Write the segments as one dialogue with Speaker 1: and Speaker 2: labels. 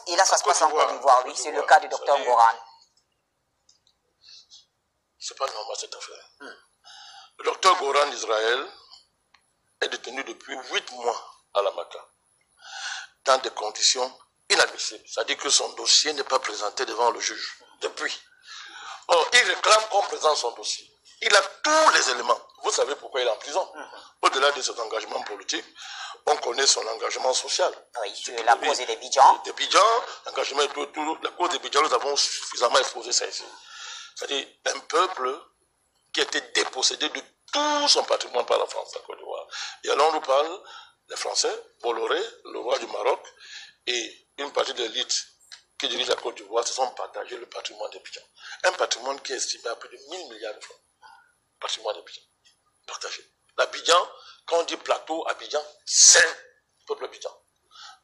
Speaker 1: Et là, ça se passe en Côte d'Ivoire, oui, c'est le cas du docteur Goran.
Speaker 2: C'est pas normal cette affaire. Le docteur Goran d'Israël est détenu depuis 8 mois à la Maca, dans des conditions inadmissibles. C'est-à-dire que son dossier n'est pas présenté devant le juge depuis. Or, il réclame qu'on présente son dossier. Il a tous les éléments. Vous savez pourquoi il est en prison. Au-delà de ses engagements politiques, on connaît son engagement social.
Speaker 1: Oui, sur la cause des Bidjans.
Speaker 2: Des Bidjans, l'engagement et tout. La cause des Bidjans, nous avons suffisamment exposé ça ici. C'est-à-dire un peuple qui a été dépossédé de tout son patrimoine par la France, la Côte d'Ivoire. Et alors on nous parle des Français, Bolloré, le roi du Maroc, et une partie de l'élite qui dirige la Côte d'Ivoire se sont partagés le patrimoine des Bidjans. Un patrimoine qui est estimé à plus de 1000 milliards de francs. Patrimoine des Bidjans. Partagé. L'Abidjan, quand on dit plateau, Abidjan, c'est le peuple Abidjan.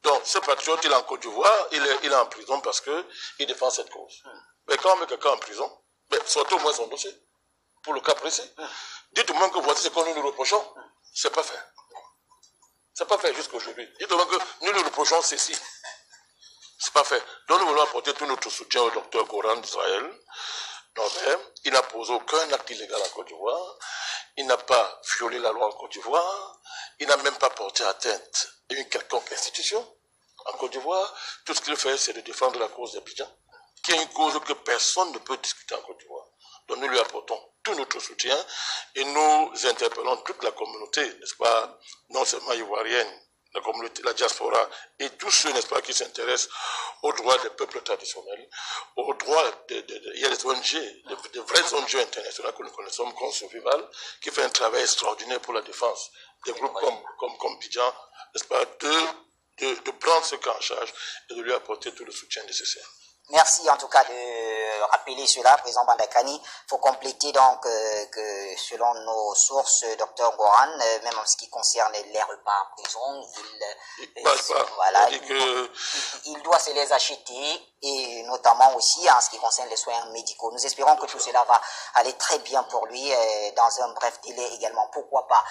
Speaker 2: Donc, ce patriote, il est en Côte d'Ivoire, il est en prison parce qu'il défend cette cause. Mais quand on met quelqu'un en prison, sortez au moins son dossier, pour le cas précis. Dites-moi que voici ce que nous nous reprochons. C'est pas fait. C'est pas fait jusqu'à aujourd'hui. Dites-moi que nous nous reprochons ceci. C'est pas fait. Donc nous voulons apporter tout notre soutien au docteur Goran d'Israël. Il n'a posé aucun acte illégal en Côte d'Ivoire. Il n'a pas violé la loi en Côte d'Ivoire. Il n'a même pas porté atteinte à une quelconque institution en Côte d'Ivoire. Tout ce qu'il fait, c'est de défendre la cause d'Abidjan, qui est une cause que personne ne peut discuter en Côte d'Ivoire. Donc nous lui apportons tout notre soutien et nous interpellons toute la communauté, n'est-ce pas, non seulement ivoirienne, la communauté, la diaspora et tous ceux, n'est-ce pas, qui s'intéressent aux droits des peuples traditionnels, aux droits il y a des ONG, des vraies ONG internationales que nous connaissons comme Survival, qui fait un travail extraordinaire pour la défense des groupes comme Bidjan, n'est-ce pas, de prendre ce cas en charge et de lui apporter tout le soutien nécessaire.
Speaker 1: Merci en tout cas de rappeler cela, président Bandakani. Il faut compléter donc que selon nos sources, docteur Goran, même en ce qui concerne les repas en prison, il doit se les acheter, et notamment aussi en ce qui concerne les soins médicaux. Nous espérons que tout cela va aller très bien pour lui dans un bref délai également. Pourquoi pas?